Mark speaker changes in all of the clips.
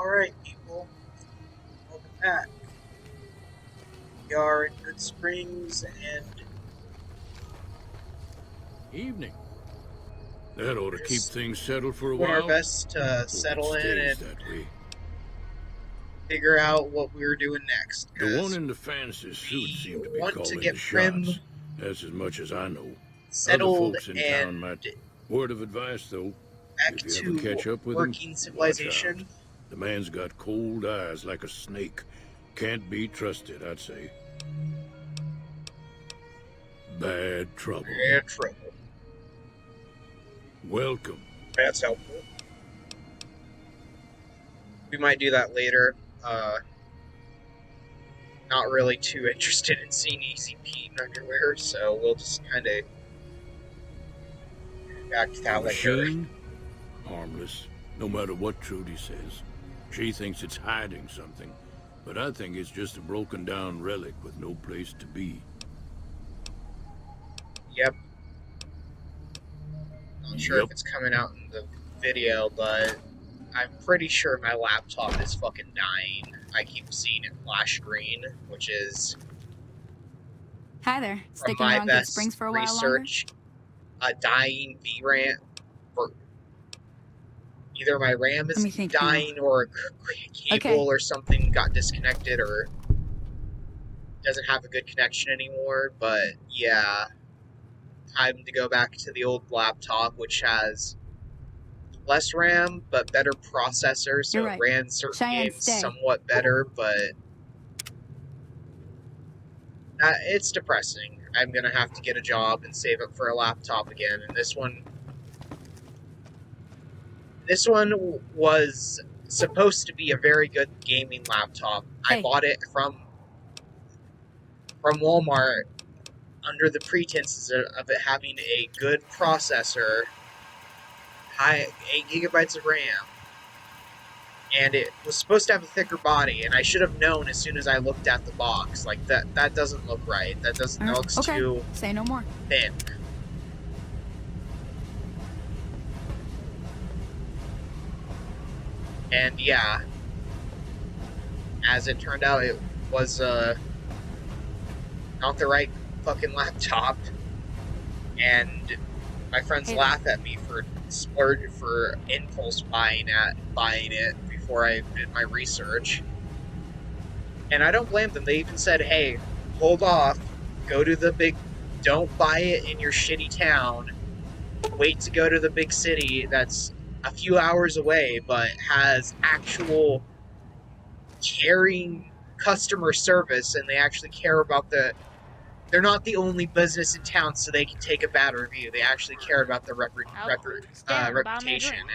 Speaker 1: Alright, people, welcome back. We are in Good Springs, and
Speaker 2: Evening. That ought to keep things settled for a
Speaker 1: doing
Speaker 2: while.
Speaker 1: our best to
Speaker 2: Hope
Speaker 1: settle
Speaker 2: it
Speaker 1: in
Speaker 2: stays
Speaker 1: and
Speaker 2: that way.
Speaker 1: figure out what we're doing next.
Speaker 2: The one in the fancy suit seemed to be
Speaker 1: want to
Speaker 2: calling
Speaker 1: get
Speaker 2: the
Speaker 1: Primm
Speaker 2: shots. That's as much as I know. Other
Speaker 1: settled
Speaker 2: folks in
Speaker 1: and
Speaker 2: town might... Word of advice, though.
Speaker 1: back
Speaker 2: If you ever
Speaker 1: to
Speaker 2: catch up with him,
Speaker 1: working
Speaker 2: watch out.
Speaker 1: civilization.
Speaker 2: The man's got cold eyes like a snake. Can't be trusted, I'd say. Bad trouble.
Speaker 1: Bad trouble.
Speaker 2: Welcome.
Speaker 1: That's helpful. We might do that later. Not really too interested in seeing Easy Pete in underwear, so we'll just kind of back to that later.
Speaker 2: Machine? Harmless, no matter what Trudy says. She thinks it's hiding something, but I think it's just a broken down relic with no place to be.
Speaker 1: Yep. Not sure if it's coming out in the video, but I'm pretty sure my laptop is fucking dying. I keep seeing it flash green, which is
Speaker 3: Hi there.
Speaker 1: from
Speaker 3: Sticking
Speaker 1: my
Speaker 3: around Good
Speaker 1: best
Speaker 3: Springs for a while longer?
Speaker 1: research, a dying VRAM, or either my RAM is dying or a cable or something got disconnected or doesn't have a good connection anymore. But yeah, time to go back to the old laptop, which has less RAM but better processor, so it ran certain games somewhat better, but it's depressing. I'm gonna have to get a job and save up for a laptop again, and this one was supposed to be a very good gaming laptop. I bought it from Walmart under the pretenses of it having a good processor, 8 gigabytes of RAM, and it was supposed to have a thicker body, and I should have known as soon as I looked at the box. Like, that doesn't look right. That looks too
Speaker 3: Say no more.
Speaker 1: thin. And yeah, as it turned out, it was not the right fucking laptop, and my friends laugh at me for impulse buying it before I did my research, and I don't blame them. They even said, "Hey, hold off, don't buy it in your shitty town. Wait to go to the big city that's a few hours away, but has actual caring customer service, and they actually care about they're not the only business in town, so they can take a bad review. They actually care about the reputation and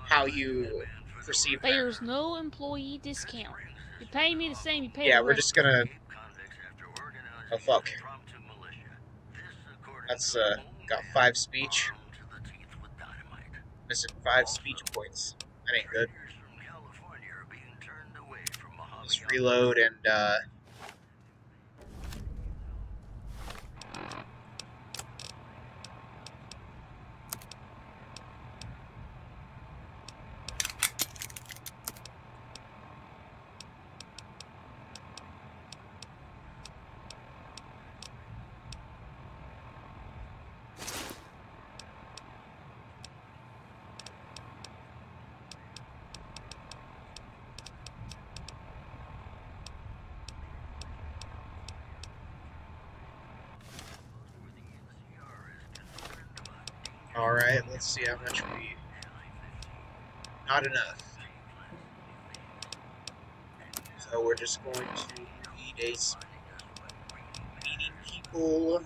Speaker 1: how you perceive them."
Speaker 4: There's no employee discount. You pay me the same you pay
Speaker 1: Yeah,
Speaker 4: the
Speaker 1: we're just gonna... Oh, fuck. That's, got 5 speech. Missing 5 speech points. That ain't good. Just reload and, alright, let's see how much we... Not enough. So we're just going to meet meeting people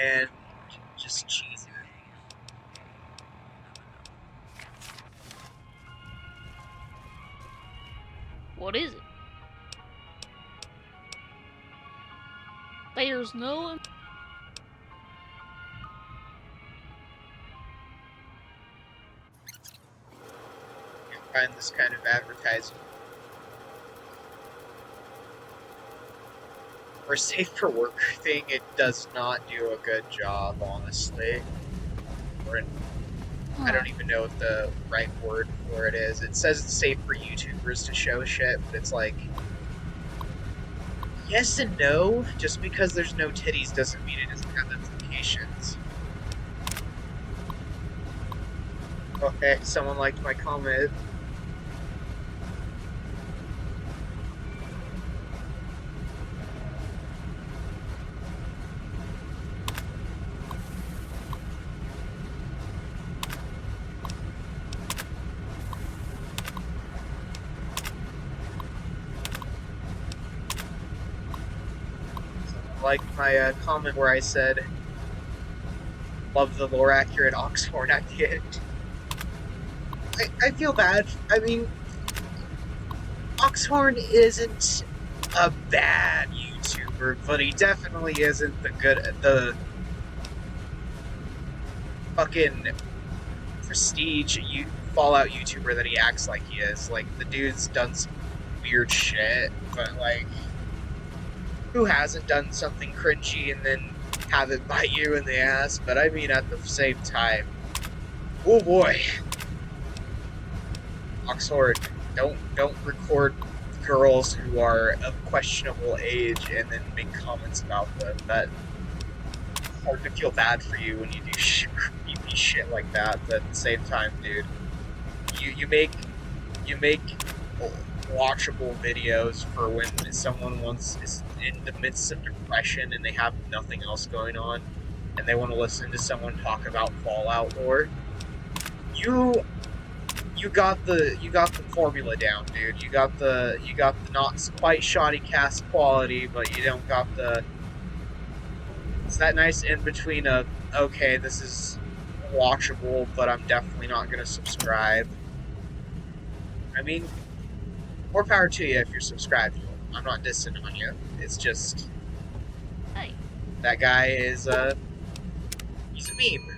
Speaker 1: and just cheese it.
Speaker 4: What is it? There's no...
Speaker 1: Find this kind of advertising. For a safe for work thing, it does not do a good job, honestly. I don't even know what the right word for it is. It says it's safe for YouTubers to show shit, but it's like, yes and no. Just because there's no titties doesn't mean it doesn't have implications. Okay, someone liked my comment. Like my comment where I said, love the lore accurate Oxhorn at the end. I feel bad. I mean, Oxhorn isn't a bad YouTuber, but he definitely isn't the fucking prestige Fallout YouTuber that he acts like he is. Like, the dude's done some weird shit, but like, who hasn't done something cringy and then have it bite you in the ass? But I mean, at the same time, oh boy, Oxford, don't record girls who are of questionable age and then make comments about them. That's hard to feel bad for you when you do creepy shit like that. But at the same time, dude, you make watchable videos for when someone is in the midst of depression and they have nothing else going on, and they want to listen to someone talk about Fallout lore. You got the formula down, dude. You got the not quite shoddy cast quality, but you don't got the. It's that nice in between of, okay, this is watchable, but I'm definitely not gonna subscribe. I mean, more power to you if you're subscribed to him. I'm not dissing on you. It's just,
Speaker 4: Hey.
Speaker 1: that guy is he's a meme.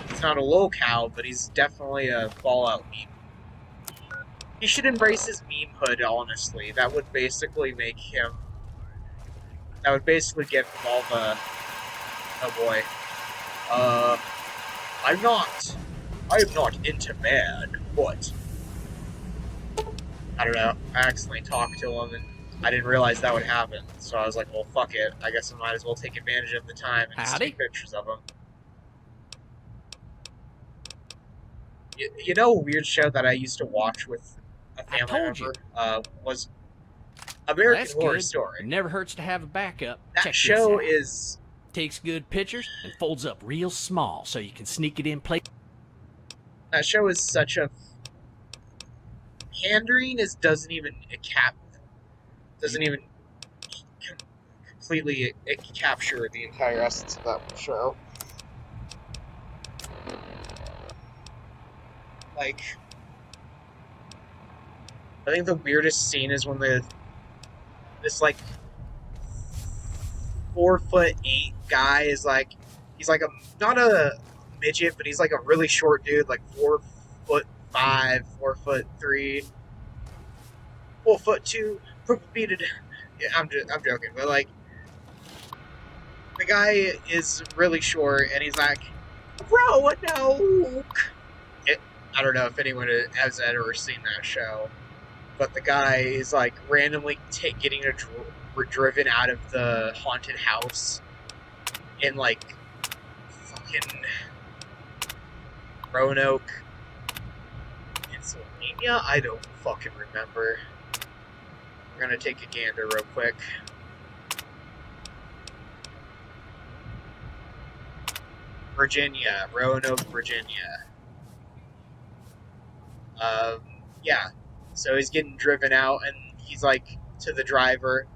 Speaker 1: He's not a lolcow, but he's definitely a Fallout meme. He should embrace his meme hood, honestly. That would basically make him. That would basically give him all the. Oh boy. I'm not. I am not into man, but. I don't know. I accidentally talked to him and I didn't realize that would happen. So I was like, well, fuck it. I guess I might as well take advantage of the time and just take pictures of him. You know, a weird show that I used to watch with a family member was American Horror Story.
Speaker 5: It never hurts to have a backup.
Speaker 1: That
Speaker 5: Check
Speaker 1: show
Speaker 5: this out.
Speaker 1: is
Speaker 5: Takes good pictures and folds up real small so you can sneak it in place.
Speaker 1: that show is such a pandering is doesn't even completely capture the entire essence of that show. Like, I think the weirdest scene is when this like 4'8" guy is like, he's like not a midget, but he's like a really short dude, like 4'5", 4'3", 4'2", repeated. Yeah, I'm joking, but like, the guy is really short, and he's like, bro, no. I don't know if anyone has ever seen that show, but the guy is like randomly getting driven out of the haunted house in like fucking Roanoke, Pennsylvania. I don't fucking remember. We're gonna take a gander real quick. Virginia, Roanoke, Virginia. Yeah. So he's getting driven out, and he's like to the driver,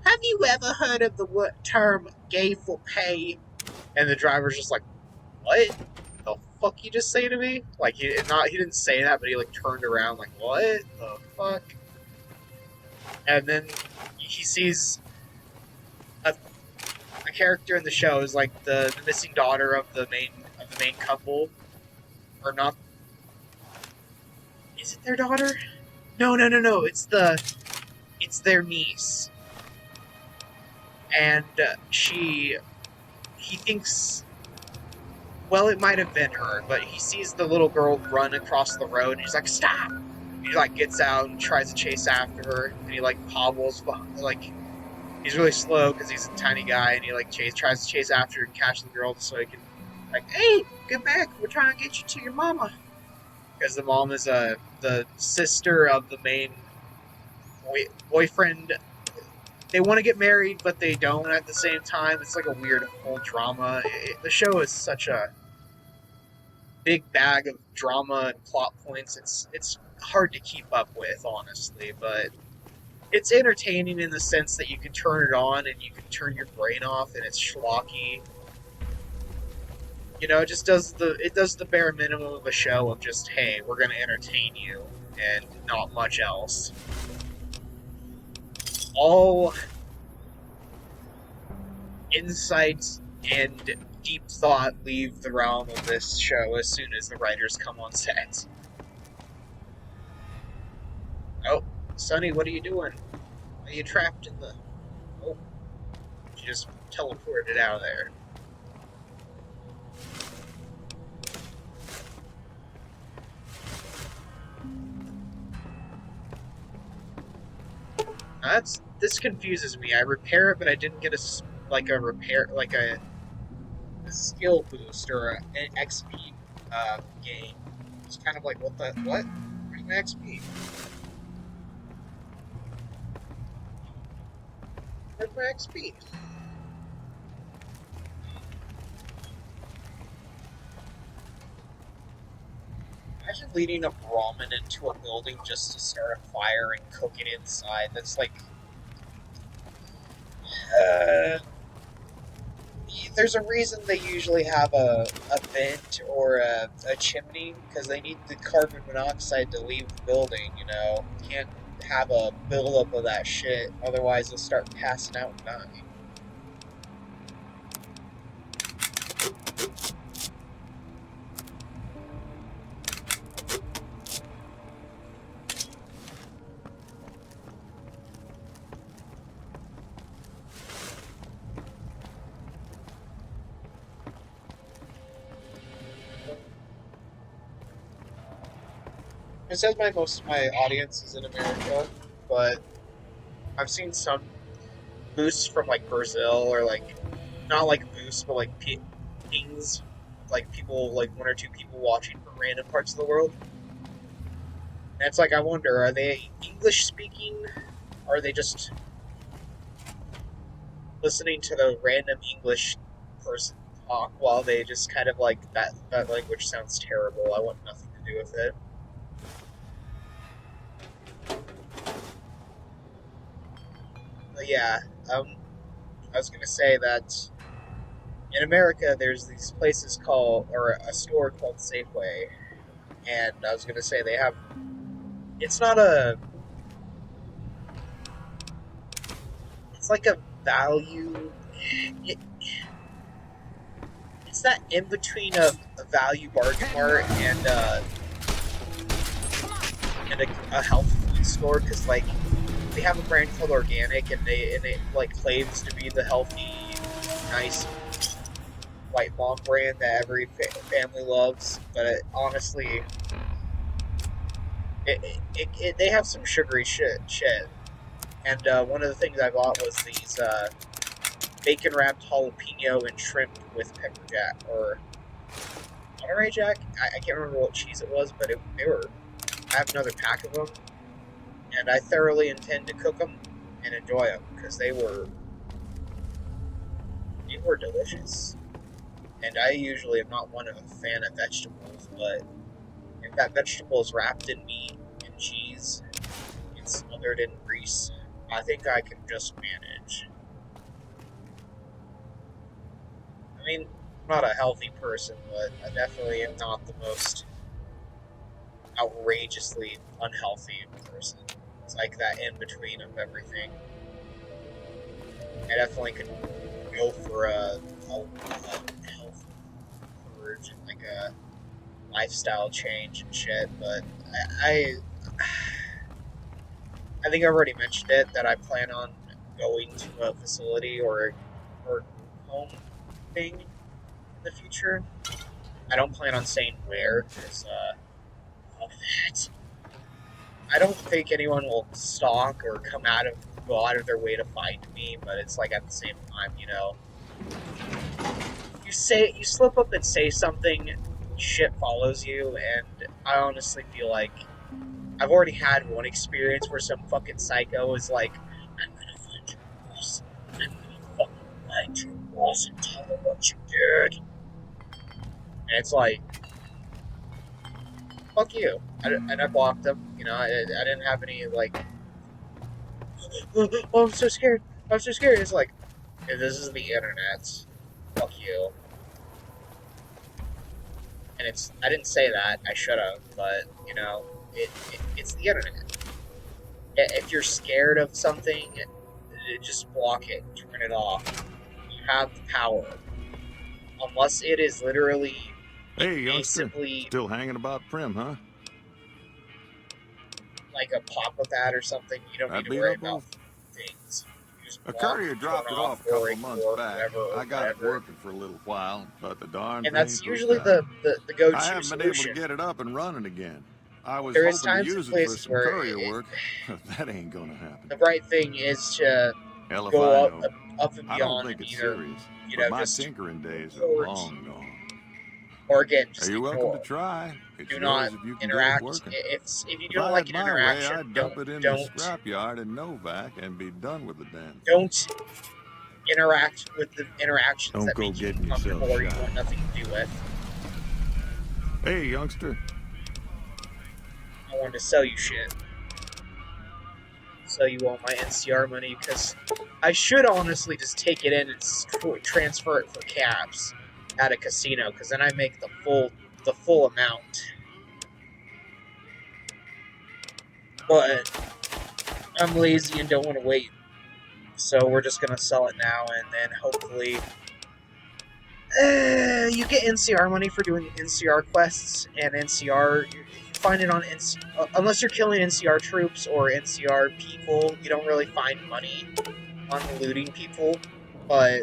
Speaker 1: "Have you ever heard of the term gay for pay?" And the driver's just like, "What the fuck you just say to me?" Like, he didn't say that, but he like turned around like, "What the fuck?" And then he sees a character in the show is like the missing daughter of the main couple, or not. Is it their daughter? No. It's their niece, and he thinks Well, it might have been her, but he sees the little girl run across the road, and he's like, "Stop!" He like gets out and tries to chase after her, and he like hobbles, like he's really slow because he's a tiny guy, and he like tries to chase after her and catch the girl so he can like, "Hey, get back! We're trying to get you to your mama." Because the mom is the sister of the main boyfriend. They want to get married, but they don't at the same time. It's like a weird whole drama. The show is such a big bag of drama and plot points. It's hard to keep up with, honestly, but it's entertaining in the sense that you can turn it on and you can turn your brain off, and it's schlocky. You know, it does the bare minimum of a show of just, hey, we're gonna entertain you and not much else. All insights and deep thought leave the realm of this show as soon as the writers come on set. Oh, Sonny, what are you doing? Are you trapped in the... Oh, you just teleported out of there. This confuses me. I repair it, but I didn't get a skill boost or an XP gain. It's kind of like, what? Where's my XP? Where's my XP? Imagine leading a Brahmin into a building just to start a fire and cook it inside. That's like... there's a reason they usually have a vent or a chimney, because they need the carbon monoxide to leave the building, you know? You can't have a buildup of that shit, otherwise they'll start passing out and dying. It says most of my audience is in America, but I've seen some boosts from like Brazil, or like not like boosts, but like pings, like people, like one or two people watching from random parts of the world. And it's like, I wonder, are they English speaking? Or are they just listening to the random English person talk while they just kind of like, that language sounds terrible, I want nothing to do with it. But yeah, I was gonna say that in America there's these places called, or a store called Safeway, and I was gonna say they have, it's not a, it's like a value, it, it's that in between a value bargain mart and a health food store, because like they have a brand called Organic, and it like claims to be the healthy, nice white mom brand that every family loves, but honestly, they have some sugary shit. And one of the things I bought was these bacon wrapped jalapeno and shrimp with pepper jack, or Monterey Jack. I can't remember what cheese it was, but they were. I have another pack of them, and I thoroughly intend to cook them and enjoy them, because they were delicious. And I usually am not one of a fan of vegetables, but if that vegetable is wrapped in meat and cheese and smothered in grease, I think I can just manage. I mean, I'm not a healthy person, but I definitely am not the most outrageously unhealthy person. It's like that in between of everything. I definitely could go for a health purge and like a lifestyle change and shit, but I think I've already mentioned it, that I plan on going to a facility or home thing in the future. I don't plan on saying where, because of that. I don't think anyone will stalk or go out of their way to find me, but it's like at the same time, you slip up and say something, shit follows you, and I honestly feel like I've already had one experience where some fucking psycho is like, I'm gonna find your boss. I'm gonna fucking find your boss and tell him what you did. And it's like, fuck you. And I blocked him. I didn't have any, like, oh, I'm so scared. I'm so scared. It's like, if this is the internet, fuck you. And I didn't say that. I should have, but, it's the internet. If you're scared of something, just block it. Turn it off. You have the power. Unless it is literally
Speaker 6: Hey, youngster.
Speaker 1: invasively
Speaker 6: Still hanging about Primm, huh?
Speaker 1: like a pop-up ad or something, you don't need
Speaker 6: That
Speaker 1: to
Speaker 6: beat
Speaker 1: worry
Speaker 6: up
Speaker 1: about
Speaker 6: old?
Speaker 1: things. You just
Speaker 6: A
Speaker 1: block,
Speaker 6: courier
Speaker 1: turn
Speaker 6: dropped it
Speaker 1: off,
Speaker 6: off a
Speaker 1: or
Speaker 6: couple of months
Speaker 1: ignore,
Speaker 6: back.
Speaker 1: whatever, or
Speaker 6: I got it
Speaker 1: whatever.
Speaker 6: working for a little while, but the darn
Speaker 1: And that's
Speaker 6: thing's hooked
Speaker 1: usually
Speaker 6: up.
Speaker 1: the
Speaker 6: I
Speaker 1: go-to
Speaker 6: haven't been able to
Speaker 1: solution.
Speaker 6: get it up and running again. I was
Speaker 1: There is
Speaker 6: hoping to
Speaker 1: times and
Speaker 6: use it for
Speaker 1: places
Speaker 6: some
Speaker 1: where
Speaker 6: courier work. That ain't gonna happen.
Speaker 1: the right thing is to
Speaker 6: Hell if I
Speaker 1: go
Speaker 6: know.
Speaker 1: up and
Speaker 6: I don't
Speaker 1: beyond
Speaker 6: think
Speaker 1: and
Speaker 6: it's
Speaker 1: either,
Speaker 6: serious, but my
Speaker 1: just
Speaker 6: tinkering days are
Speaker 1: report,
Speaker 6: long gone.
Speaker 1: or again,
Speaker 6: Are
Speaker 1: just
Speaker 6: you welcome to
Speaker 1: ignore.
Speaker 6: try? It's
Speaker 1: Do not
Speaker 6: yours if you can get it
Speaker 1: interact.
Speaker 6: working.
Speaker 1: If you
Speaker 6: If
Speaker 1: don't
Speaker 6: I
Speaker 1: like
Speaker 6: had
Speaker 1: an
Speaker 6: my way,
Speaker 1: interaction,
Speaker 6: I'd
Speaker 1: don't
Speaker 6: dump it in the
Speaker 1: don't
Speaker 6: scrapyard in Novak and be done with the damn thing.
Speaker 1: don't interact with the interactions
Speaker 6: Don't
Speaker 1: that
Speaker 6: go
Speaker 1: make you
Speaker 6: getting yourself
Speaker 1: uncomfortable or you
Speaker 6: shot.
Speaker 1: want nothing to do with.
Speaker 6: Hey, youngster.
Speaker 1: I wanted to sell you shit. Sell you all my NCR money because I should honestly just take it in and transfer it for caps at a casino because then I make the full amount. But I'm lazy and don't want to wait, so we're just gonna sell it now and then hopefully. You get NCR money for doing NCR quests, and NCR, you find it on unless you're killing NCR troops or NCR people, you don't really find money on looting people, but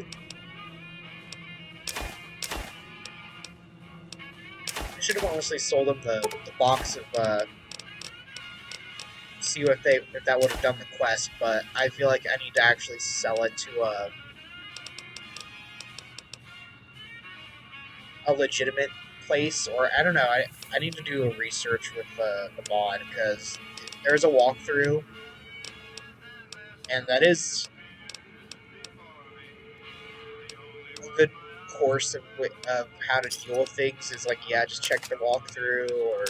Speaker 1: I should have honestly sold them the box of, see if that would have done the quest, but I feel like I need to actually sell it to a legitimate place, or I don't know. I need to do a research with the mod because there's a walkthrough, and that is a good course of how to deal with things. Is like, yeah, just check the walkthrough or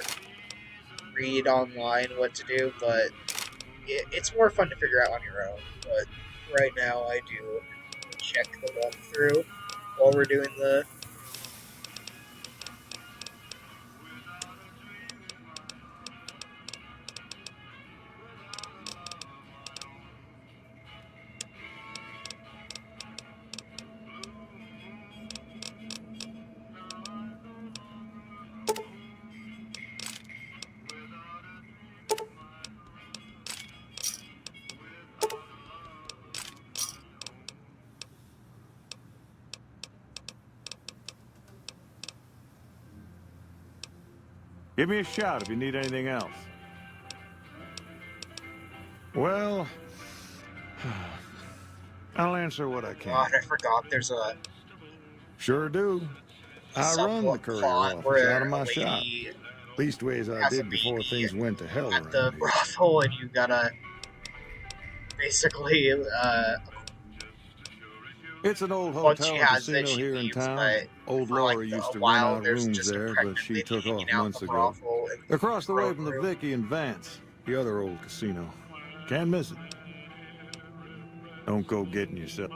Speaker 1: read online what to do, but it's more fun to figure out on your own. But right now, I do check the walkthrough while we're doing the.
Speaker 6: Give me a shout if you need anything else. Well, I'll answer what I can.
Speaker 1: God, I forgot. There's a
Speaker 6: Sure do. I run the courier
Speaker 1: subplot
Speaker 6: office out
Speaker 1: where
Speaker 6: of
Speaker 1: a
Speaker 6: my shop.
Speaker 1: lady
Speaker 6: Leastways I
Speaker 1: has a
Speaker 6: did before
Speaker 1: baby
Speaker 6: things went to hell
Speaker 1: at the
Speaker 6: around here.
Speaker 1: brothel, and you gotta basically
Speaker 6: It's an old
Speaker 1: once
Speaker 6: hotel
Speaker 1: she
Speaker 6: and
Speaker 1: has it,
Speaker 6: casino
Speaker 1: she
Speaker 6: here in
Speaker 1: leaves.
Speaker 6: town.
Speaker 1: But
Speaker 6: Old
Speaker 1: for like
Speaker 6: Laura used
Speaker 1: a
Speaker 6: to rent
Speaker 1: while,
Speaker 6: out
Speaker 1: there's
Speaker 6: rooms
Speaker 1: just a
Speaker 6: there, but
Speaker 1: pregnant
Speaker 6: she
Speaker 1: lady
Speaker 6: took
Speaker 1: hanging
Speaker 6: off
Speaker 1: out in the
Speaker 6: months ago.
Speaker 1: brothel in
Speaker 6: Across the
Speaker 1: her
Speaker 6: way
Speaker 1: own
Speaker 6: from the
Speaker 1: room.
Speaker 6: Vicky and Vance, the other old casino. Can't miss it. Don't go getting yourself.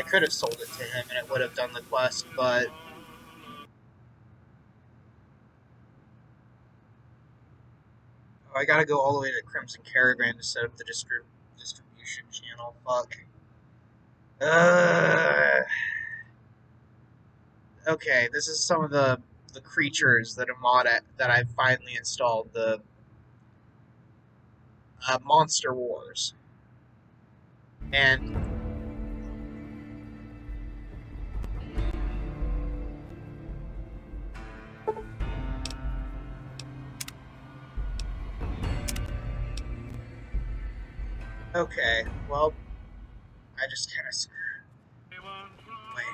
Speaker 1: could have sold it to him and it would have done the quest, but I gotta go all the way to Crimson Caravan to set up the distribution channel. Fuck. Okay, this is some of the creatures that that I've finally installed. The Monster Wars. And okay, well, I just kind of wait.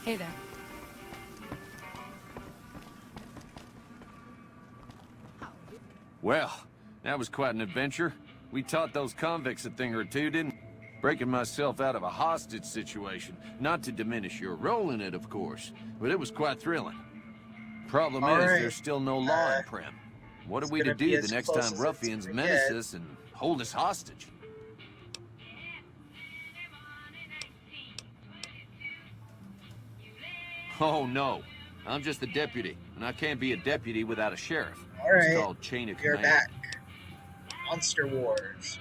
Speaker 3: Hey there.
Speaker 7: Well, that was quite an adventure. We taught those convicts a thing or two, didn't we? Breaking myself out of a hostage situation. Not to diminish your role in it, of course, but it was quite thrilling. Problem is, there's still no law in Primm. What are we to do the next time ruffians menace us and hold us hostage? Oh, no. I'm just a deputy, and I can't be a deputy without a sheriff. It's called chain of
Speaker 1: You're
Speaker 7: command.
Speaker 1: back. Monster Wars.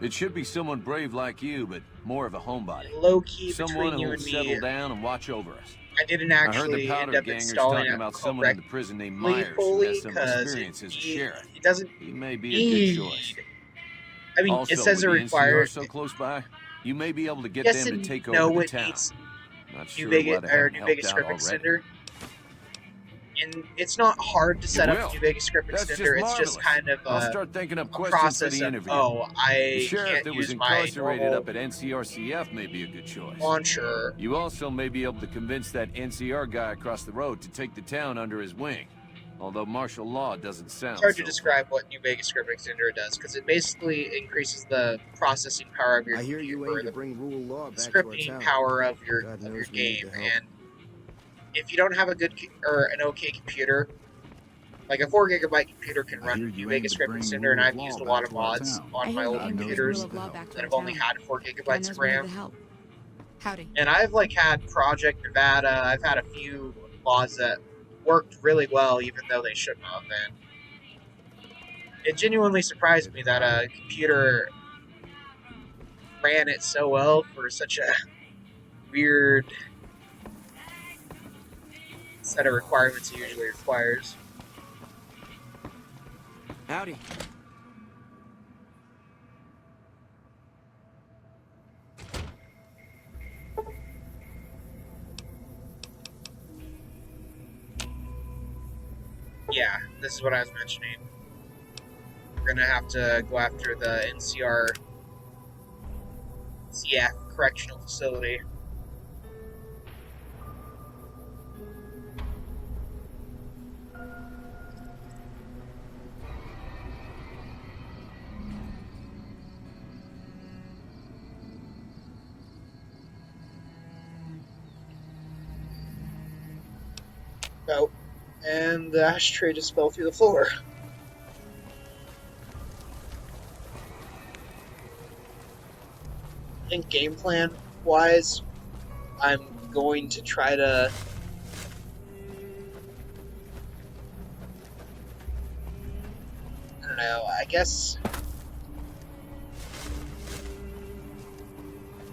Speaker 7: It should be someone brave like you, but more of a homebody.
Speaker 1: Low key
Speaker 7: Someone
Speaker 1: between you
Speaker 7: who'll
Speaker 1: and
Speaker 7: settle
Speaker 1: me.
Speaker 7: down and watch over us.
Speaker 1: I didn't
Speaker 7: I heard
Speaker 1: actually
Speaker 7: the
Speaker 1: end
Speaker 7: powder
Speaker 1: up
Speaker 7: gangers
Speaker 1: installing
Speaker 7: talking
Speaker 1: it
Speaker 7: about someone in the prison named Myers who
Speaker 1: fully
Speaker 7: has some
Speaker 1: because
Speaker 7: experience as a sheriff.
Speaker 1: It doesn't.
Speaker 7: He may be a good choice.
Speaker 1: I mean,
Speaker 7: Also,
Speaker 1: it says it
Speaker 7: with the
Speaker 1: requires.
Speaker 7: NCR so close by, you may be able to get
Speaker 1: Yes
Speaker 7: them to
Speaker 1: and
Speaker 7: take
Speaker 1: no,
Speaker 7: over the
Speaker 1: it
Speaker 7: town.
Speaker 1: needs
Speaker 7: Not
Speaker 1: New
Speaker 7: sure
Speaker 1: Vegas
Speaker 7: why they
Speaker 1: or
Speaker 7: haven't
Speaker 1: New
Speaker 7: helped
Speaker 1: Vegas
Speaker 7: out
Speaker 1: script
Speaker 7: already.
Speaker 1: extender. And it's not hard to set
Speaker 7: You
Speaker 1: up
Speaker 7: will.
Speaker 1: New Vegas script
Speaker 7: That's
Speaker 1: extender.
Speaker 7: just
Speaker 1: It's just
Speaker 7: marvelous.
Speaker 1: kind of
Speaker 7: I'll start thinking up
Speaker 1: a
Speaker 7: questions for
Speaker 1: process
Speaker 7: the
Speaker 1: of,
Speaker 7: interview.
Speaker 1: oh,
Speaker 7: The
Speaker 1: I
Speaker 7: sheriff
Speaker 1: can't
Speaker 7: that was
Speaker 1: use my
Speaker 7: incarcerated
Speaker 1: normal
Speaker 7: up at NCRCF may be a good choice.
Speaker 1: launcher.
Speaker 7: You also may be able to convince that NCR guy across the road to take the town under his wing. Although martial law doesn't sound
Speaker 1: It's hard to
Speaker 7: so
Speaker 1: describe what New Vegas script extender does because it basically increases the processing power of your
Speaker 8: I hear you
Speaker 1: computer,
Speaker 8: aim to
Speaker 1: the
Speaker 8: bring rule of law back to our
Speaker 1: scripting
Speaker 8: town.
Speaker 1: power of your
Speaker 8: God knows we need
Speaker 1: game.
Speaker 8: the help.
Speaker 1: And if you don't have a good or an okay computer, like a 4 gigabyte computer can
Speaker 6: I hear
Speaker 1: run
Speaker 6: you
Speaker 1: New
Speaker 6: aim
Speaker 1: Vegas
Speaker 6: to
Speaker 1: script
Speaker 6: bring
Speaker 1: extender, and
Speaker 6: rule of
Speaker 1: I've
Speaker 6: law
Speaker 1: used a
Speaker 6: back
Speaker 1: lot of
Speaker 6: to our
Speaker 1: mods
Speaker 6: town.
Speaker 1: on
Speaker 3: I
Speaker 1: my
Speaker 3: hear
Speaker 1: old
Speaker 3: you aim to bring
Speaker 1: computers
Speaker 3: rule of law back to
Speaker 1: that
Speaker 3: our
Speaker 1: have only
Speaker 3: town.
Speaker 1: had 4
Speaker 3: God
Speaker 1: gigabytes
Speaker 3: knows
Speaker 1: of
Speaker 3: we need the
Speaker 1: RAM.
Speaker 3: help. Howdy.
Speaker 1: And I've like had Project Nevada. I've had a few mods that worked really well, even though they shouldn't have. And it genuinely surprised me that a computer ran it so well for such a weird set of requirements it usually requires.
Speaker 8: Howdy.
Speaker 1: Yeah, this is what I was mentioning. We're gonna have to go after the NCR CF Correctional Facility. Oh, and the ashtray just fell through the floor. I think game plan wise, I'm going to try to I don't know, I guess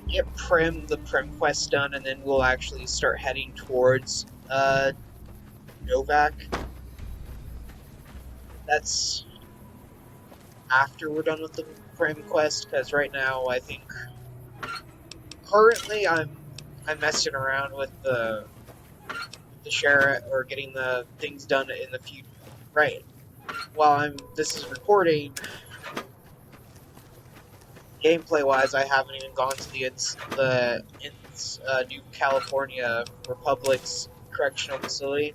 Speaker 1: get the Primm quest done, and then we'll actually start heading towards Novak. That's after we're done with the Primm quest, because right now I think currently I'm messing around with the sheriff or getting the things done in the future. Right. While this is recording, gameplay wise, I haven't even gone to the New California Republic's correctional facility.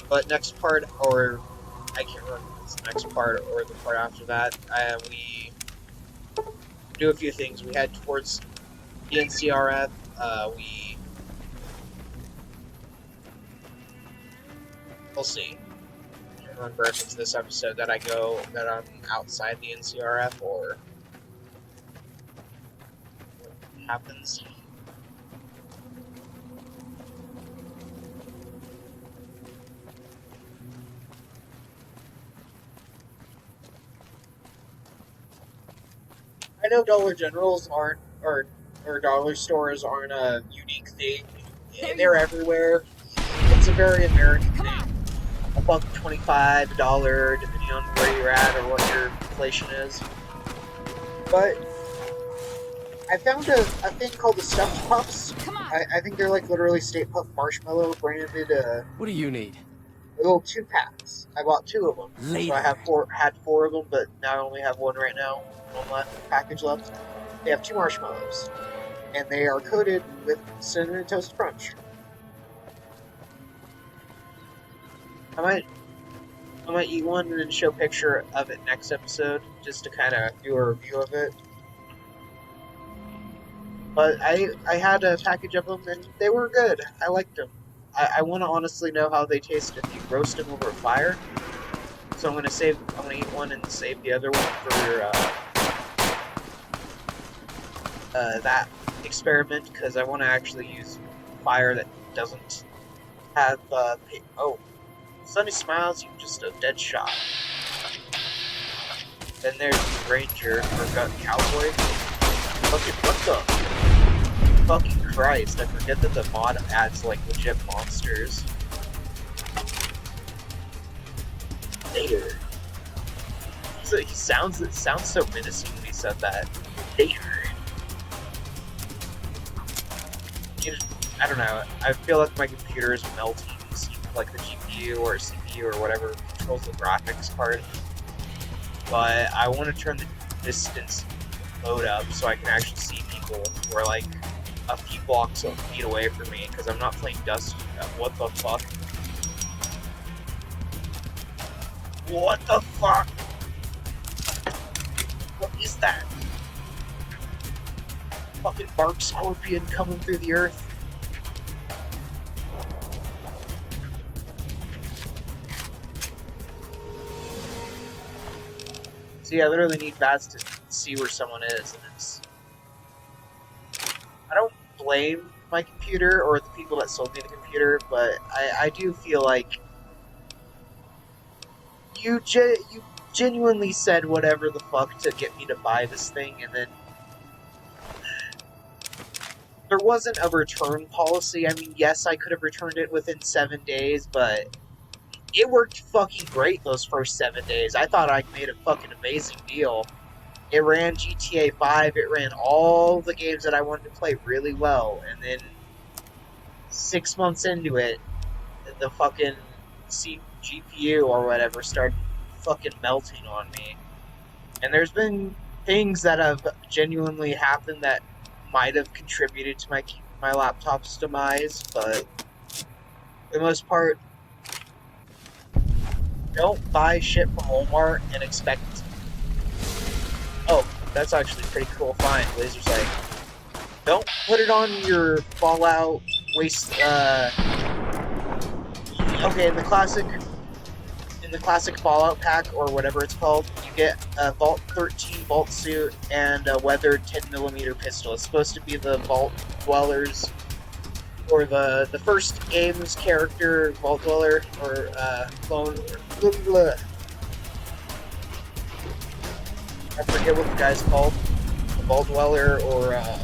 Speaker 1: But next part, or I can't remember if it's the next part or the part after that, we do a few things. We head towards the NCRF. We'll see. I can't remember if it's this episode that I'm outside the NCRF or what happens. I know Dollar Generals aren't, or dollar stores aren't a unique thing. They're everywhere. It's a very American thing. $1.25, $1, depending on where you're at or what your inflation is. But I found a thing called the Stuffed Puffs. I think they're like literally State Puff Marshmallow branded.
Speaker 8: What do you need?
Speaker 1: Little 2-packs. I bought 2 of them.
Speaker 8: Later.
Speaker 1: So I had 4 of them, but now I only have 1 right now. Package left. They have 2 marshmallows, and they are coated with Cinnamon Toast Crunch. I might eat one and then show a picture of it next episode, just to kind of do a review of it. But I had a package of them, and they were good. I liked them. I want to honestly know how they taste if you roast them over a fire. So I'm gonna eat one and save the other one for that experiment, because I want to actually use fire that doesn't have oh, Sunny Smiles, you just a dead shot. Then there's the Ranger or Cowboy. Fucking what the fucking Christ! I forget that the mod adds like legit monsters. Later. It sounds so menacing when he said that. Later. I don't know. I feel like my computer is melting, like the GPU or CPU or whatever controls the graphics card. But I want to turn the distance mode up so I can actually see people who are like a few blocks of feet away from me, because I'm not playing Dust. What the fuck? What the fuck? What is that? Fucking bark scorpion coming through the earth. See, I literally need bats to see where someone is, and it's... I don't blame my computer or the people that sold me the computer, but I do feel like you genuinely said whatever the fuck to get me to buy this thing, and then there wasn't a return policy. I mean, yes, I could have returned it within 7 days, but it worked fucking great those first 7 days. I thought I made a fucking amazing deal. It ran GTA 5, it ran all the games that I wanted to play really well, and then 6 months into it, the fucking GPU or whatever started fucking melting on me. And there's been things that have genuinely happened that might have contributed to my laptop's demise, but for the most part, don't buy shit from Walmart and expect... Oh, that's actually a pretty cool find, laser sight. Don't put it on your Fallout waste, okay, in the classic Fallout pack, or whatever it's called, you get a Vault 13 Vault suit and a weathered 10mm pistol. It's supposed to be the Vault Dwellers, or the first game's character, Vault Dweller, or clone. I forget what the guy's called. The Vault Dweller, or I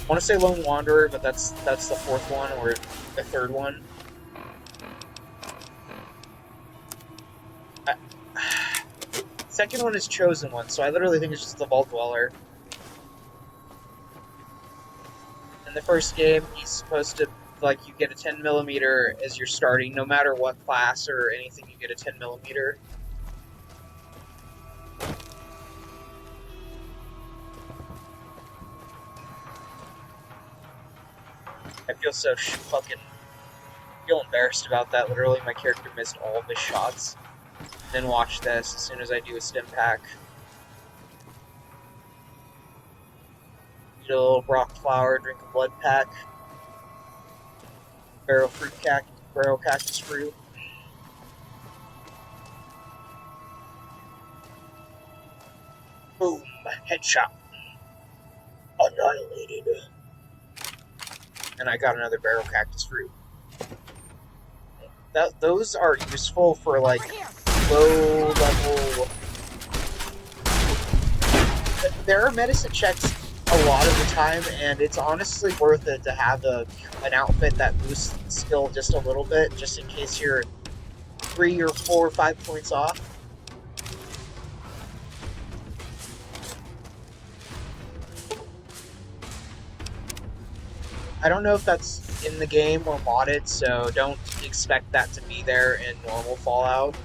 Speaker 1: want to say Lone Wanderer, but that's the 4th one, or the 3rd one. Second one is Chosen One, so I literally think it's just the Vault Dweller. In the first game, he's supposed to, like, you get a 10mm as you're starting, no matter what class or anything, you get a 10mm. I feel so fucking feel embarrassed about that. Literally, my character missed all of his shots. Then watch this as soon as I do a stim pack. Eat a little rock flower, drink a blood pack. Barrel cactus fruit. Boom, headshot. Annihilated. And I got another barrel cactus fruit. Those are useful for like low level. There are medicine checks a lot of the time, and it's honestly worth it to have an outfit that boosts skill just a little bit, just in case you're 3 or 4 or 5 points off. I don't know if that's in the game or modded, so don't expect that to be there in normal Fallout.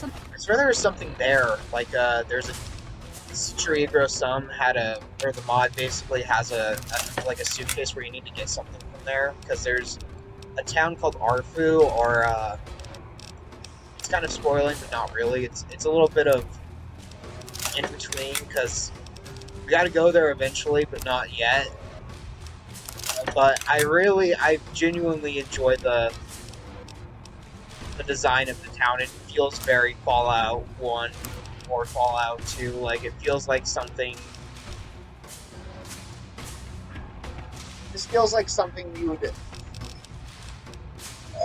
Speaker 1: I swear there was something there, like there's a Chiriagro Sum had or the mod basically has like a suitcase where you need to get something from there, because there's a town called Arfu, or it's kind of spoiling, but not really. It's a little bit of in between, because we got to go there eventually, but not yet. But I genuinely enjoy the design of the town. It feels very Fallout 1 or Fallout 2. Like, it feels like something. This feels like something you would.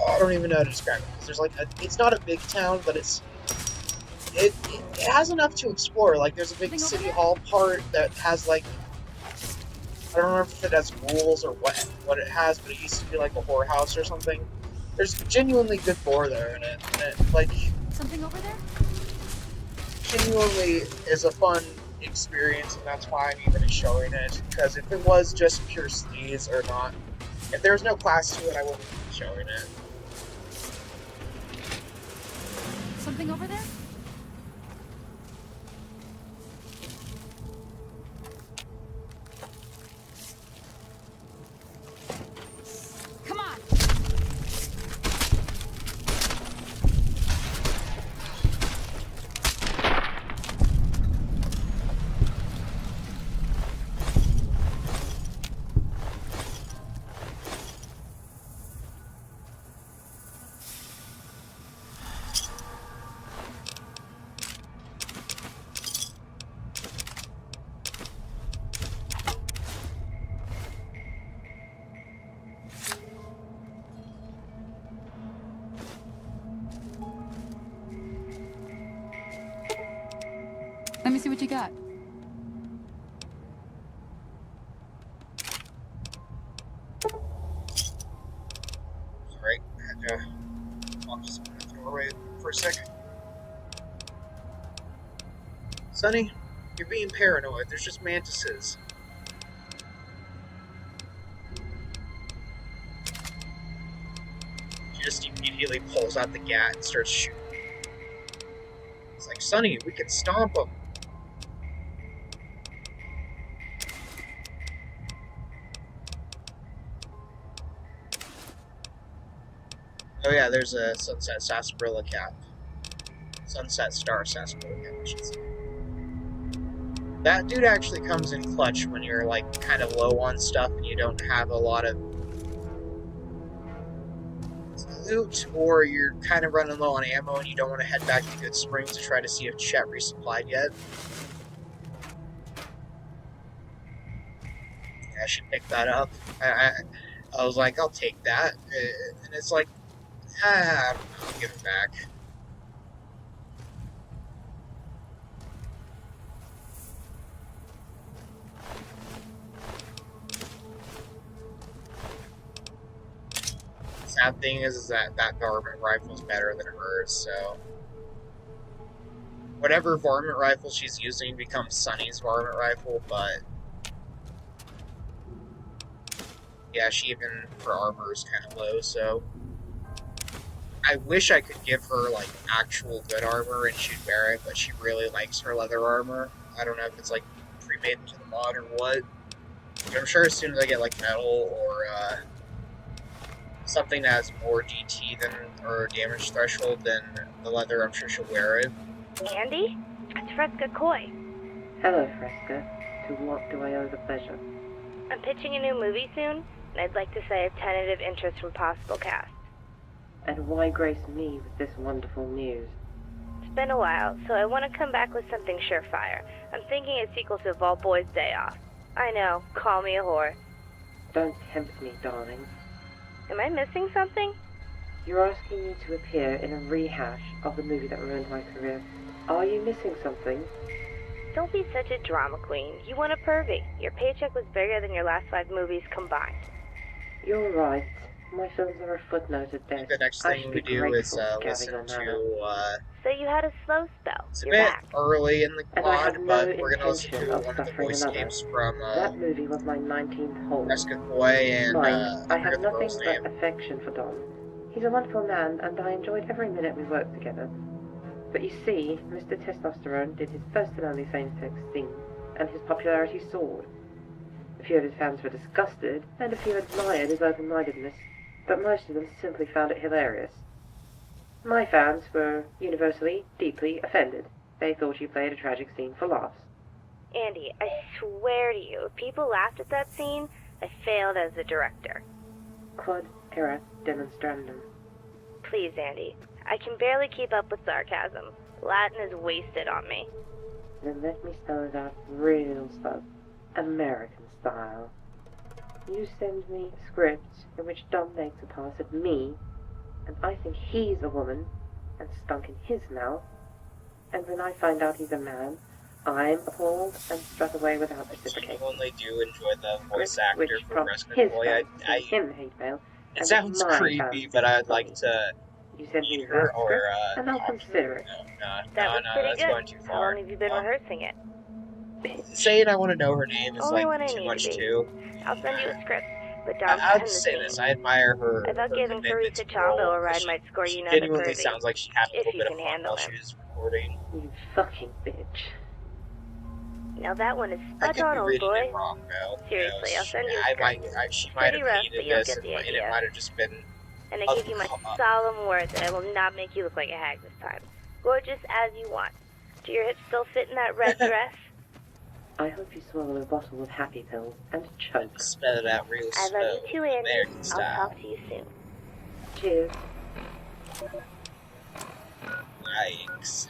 Speaker 1: I don't even know how to describe it, because there's like it's not a big town, but it has enough to explore. Like, there's a big city hall part that has like, I don't remember if it has rules or what it has, but it used to be like a whorehouse or something. There's genuinely good lore there in it, and it like
Speaker 3: Something over there?
Speaker 1: genuinely is a fun experience, and that's why I'm even showing it. Because if it was just pure sleaze or not, if there was no class to it, I wouldn't be showing it.
Speaker 3: Something over there? Come on! Let me see what you got.
Speaker 1: Sorry, I had to. I'm just gonna throw away for a second. Sonny, you're being paranoid. There's just mantises. She just immediately pulls out the gat and starts shooting. It's like, Sonny, we can stomp them. Oh yeah, there's a Sunset Sarsaparilla cap. Sunset Star Sarsaparilla cap, I should say. That dude actually comes in clutch when you're like kind of low on stuff and you don't have a lot of loot, or you're kind of running low on ammo and you don't want to head back to Good Springs to try to see if Chet resupplied yet. Yeah, I should pick that up. I was like, I'll take that, and it's like, I don't know, I'll give it back. Sad thing is that varmint rifle is better than hers, so whatever varmint rifle she's using becomes Sunny's varmint rifle, but yeah, she even for armor is kind of low, so I wish I could give her like actual good armor and she'd wear it, but she really likes her leather armor. I don't know if it's like pre-made into the mod or what. But I'm sure as soon as I get like metal or something that has more DT than or damage threshold than the leather, I'm sure she'll wear it.
Speaker 8: Andy? It's Fresca Coy.
Speaker 9: Hello, Fresca. To what do I owe the pleasure?
Speaker 8: I'm pitching a new movie soon, and I'd like to say a tentative interest from possible cast.
Speaker 9: And why grace me with this wonderful news?
Speaker 8: It's been a while, so I want to come back with something surefire. I'm thinking a sequel to Vault Boy's Day Off. I know, call me a whore.
Speaker 9: Don't tempt me, darling.
Speaker 8: Am I missing something?
Speaker 9: You're asking me to appear in a rehash of the movie that ruined my career. Are you missing something?
Speaker 8: Don't be such a drama queen. You want a pervy. Your paycheck was bigger than your last 5 movies combined.
Speaker 9: You're right. My films are a footnote at best.
Speaker 1: The next thing we do is listen to.
Speaker 8: So you had a slow spell.
Speaker 1: It's a
Speaker 8: You're
Speaker 1: bit
Speaker 8: back.
Speaker 1: early in the
Speaker 9: And I
Speaker 1: quad,
Speaker 9: have
Speaker 1: but
Speaker 9: no
Speaker 1: we're gonna listen
Speaker 9: intention
Speaker 1: to
Speaker 9: of
Speaker 1: one of the
Speaker 9: suffering
Speaker 1: voice
Speaker 9: another.
Speaker 1: games from
Speaker 9: That movie was my 19th hole.
Speaker 1: Fresca Coy and
Speaker 9: Mind, I
Speaker 1: forget
Speaker 9: have
Speaker 1: the
Speaker 9: nothing
Speaker 1: girl's name.
Speaker 9: but affection for Don. He's a wonderful man, and I enjoyed every minute we worked together. But you see, Mr. Testosterone did his first and only same-sex scene, and his popularity soared. A few of his fans were disgusted, and a few admired his open-mindedness, but most of them simply found it hilarious. My fans were universally deeply offended. They thought you played a tragic scene for laughs.
Speaker 8: Andy, I swear to you, if people laughed at that scene, I failed as a director.
Speaker 9: Quod erat demonstrandum.
Speaker 8: Please, Andy. I can barely keep up with sarcasm. Latin is wasted on me.
Speaker 9: Then let me spell it out real slow. American style. You send me a script in which Dom makes a pass at me, and I think he's a woman, and stunk in his mouth, and when I find out he's a man, I'm appalled and strut away without
Speaker 1: I
Speaker 9: reciprocating.
Speaker 1: genuinely do enjoy the voice
Speaker 9: Script
Speaker 1: actor
Speaker 9: which
Speaker 1: for
Speaker 9: prompts
Speaker 1: Fresca
Speaker 9: his
Speaker 1: Coy.
Speaker 9: fans to send him hate mail.
Speaker 1: It
Speaker 9: and
Speaker 1: sounds
Speaker 9: my
Speaker 1: creepy,
Speaker 9: fans
Speaker 1: but I'd
Speaker 9: to
Speaker 1: like
Speaker 9: me.
Speaker 1: to
Speaker 9: You send me
Speaker 1: meet
Speaker 9: that
Speaker 1: her or
Speaker 9: script, and I'll
Speaker 1: talk to
Speaker 9: consider
Speaker 1: her.
Speaker 9: it.
Speaker 8: That was pretty
Speaker 1: That's
Speaker 8: good.
Speaker 1: going too
Speaker 8: How
Speaker 1: far.
Speaker 8: long have you been rehearsing it?
Speaker 1: Saying I want to know her name is
Speaker 8: Only
Speaker 1: like
Speaker 8: when I
Speaker 1: too
Speaker 8: need
Speaker 1: much
Speaker 8: to be.
Speaker 1: too.
Speaker 8: I'll send you a script, but Dom's
Speaker 1: I'll
Speaker 8: behind the
Speaker 1: just say this:
Speaker 8: scenes.
Speaker 1: I admire her.
Speaker 8: I thought
Speaker 1: her
Speaker 8: giving
Speaker 1: commitment
Speaker 8: Teresa
Speaker 1: to the role,
Speaker 8: Chombo a
Speaker 1: 'cause
Speaker 8: ride might score
Speaker 1: she
Speaker 8: you another
Speaker 1: genuinely
Speaker 8: pervy.
Speaker 1: sounds like she had a
Speaker 8: If
Speaker 1: little
Speaker 8: you
Speaker 1: bit of
Speaker 8: can
Speaker 1: fun
Speaker 8: handle
Speaker 1: while
Speaker 8: him.
Speaker 1: she was recording.
Speaker 9: You fucking bitch.
Speaker 8: Now that one is
Speaker 1: I
Speaker 8: spot
Speaker 1: could
Speaker 8: on,
Speaker 1: be
Speaker 8: old
Speaker 1: reading
Speaker 8: boy.
Speaker 1: it wrong though.
Speaker 8: Seriously, I'll send you a
Speaker 1: I
Speaker 8: script.
Speaker 1: she might
Speaker 8: Pretty
Speaker 1: have
Speaker 8: rough, but
Speaker 1: hated
Speaker 8: you'll
Speaker 1: this,
Speaker 8: get
Speaker 1: and
Speaker 8: the
Speaker 1: it
Speaker 8: idea.
Speaker 1: might have just been.
Speaker 8: And I give you my solemn word that I will not make you look like a hag this time. Gorgeous as you want. Do your hips still fit in that red dress?
Speaker 9: I hope you swallow a bottle of happy pills and choke.
Speaker 1: Spell it out real
Speaker 8: I
Speaker 1: slow,
Speaker 8: love you too, Andy.
Speaker 1: American
Speaker 8: I'll
Speaker 1: style.
Speaker 8: talk to you soon.
Speaker 9: Cheers.
Speaker 1: Yikes.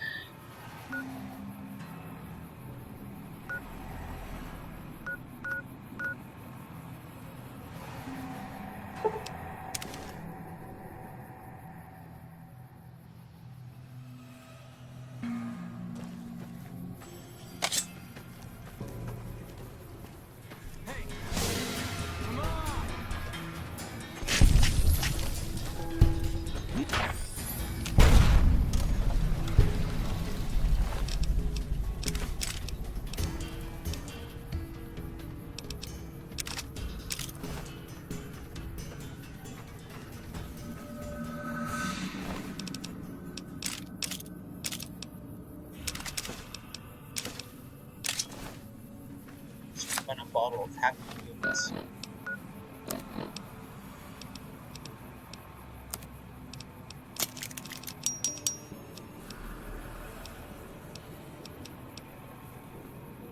Speaker 1: On a bottle of Happy Meals.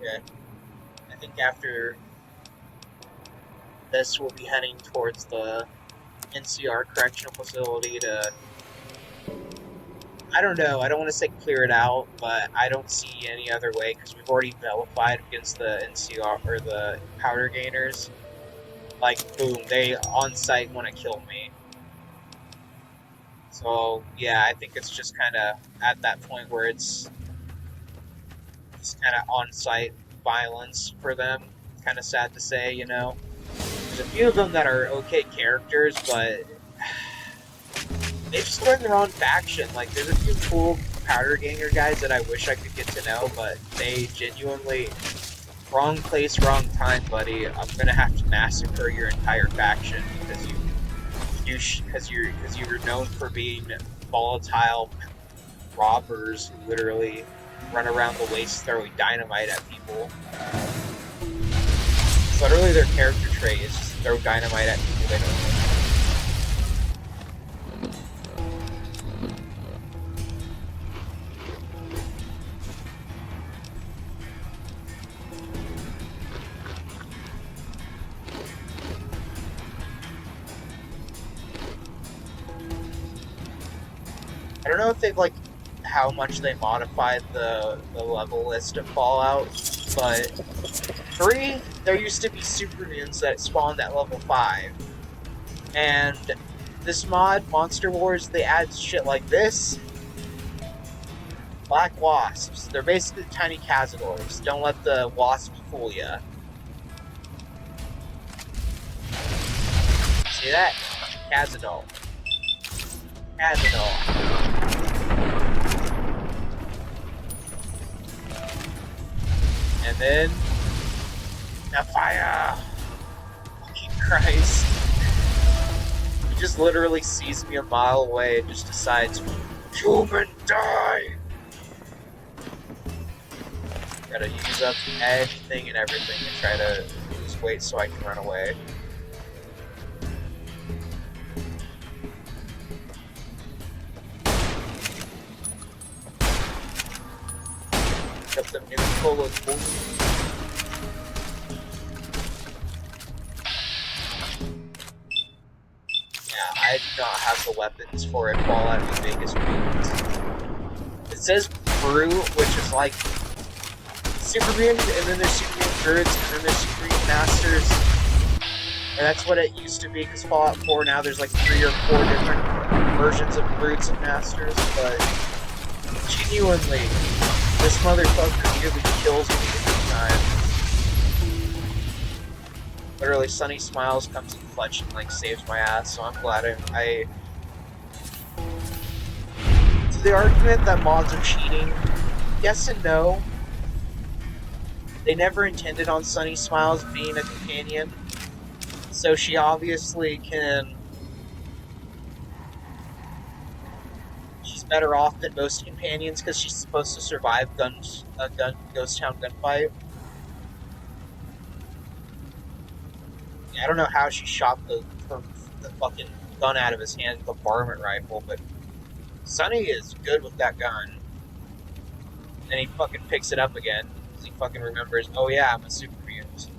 Speaker 1: Okay. I think after this, we'll be heading towards the NCR correctional facility to. I don't know. I don't want to say clear it out, but I don't see any other way because we've already vilified against the NCR or the powder gainers. Like, boom, they on site want to kill me. So yeah, I think it's just kind of at that point where it's kind of on site violence for them. Kind of sad to say, you know. There's a few of them that are okay characters, but they just joined their own faction. Like, there's a few cool powder ganger guys that I wish I could get to know, but they genuinely wrong place, wrong time, buddy. I'm gonna have to massacre your entire faction because you're known for being volatile robbers who literally run around the waste throwing dynamite at people. It's literally their character trait is just throw dynamite at people they don't know. I don't know if they've, like, how much they modified the level list of Fallout, but 3, there used to be supermutants that spawned at level 5. And this mod, Monster Wars, they add shit like this. Black wasps. They're basically tiny cazadors. Don't let the wasp fool ya. See that? Cazador. Cazador. And then the fire. Fucking Christ. He just literally sees me a mile away and just decides, human die! Gotta use up anything and everything and try to lose weight so I can run away. Got the new Cola Cool. Yeah, I do not have the weapons for a Fallout New Vegas mutant. It says Brew, which is like Super Mutant, and then there's Super Mutant Druids, and then there's Super Mutant Masters. And that's what it used to be, because Fallout 4 now there's like 3 or 4 different versions of Brutes and Masters, but genuinely, this motherfucker nearly kills me every time. Literally, Sunny Smiles comes in clutch and like saves my ass, so I'm glad I... So the argument that mods are cheating, yes and no. They never intended on Sunny Smiles being a companion, so she obviously can... She's better off than most companions because she's supposed to survive Ghost Town gunfight. Yeah, I don't know how she shot the fucking gun out of his hand with a varmint rifle, but Sunny is good with that gun. And he fucking picks it up again. He fucking remembers, oh yeah, I'm a super mutant.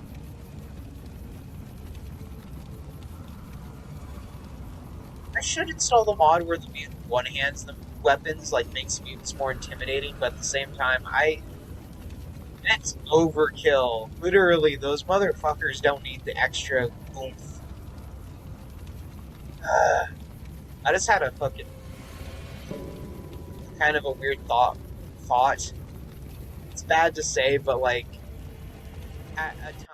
Speaker 1: I should install the mod where the mutant one-hands the weapons, like, makes mutants more intimidating, but at the same time, that's overkill. Literally, those motherfuckers don't need the extra oomph. I just had a fucking kind of a weird thought. It's bad to say, but like at a time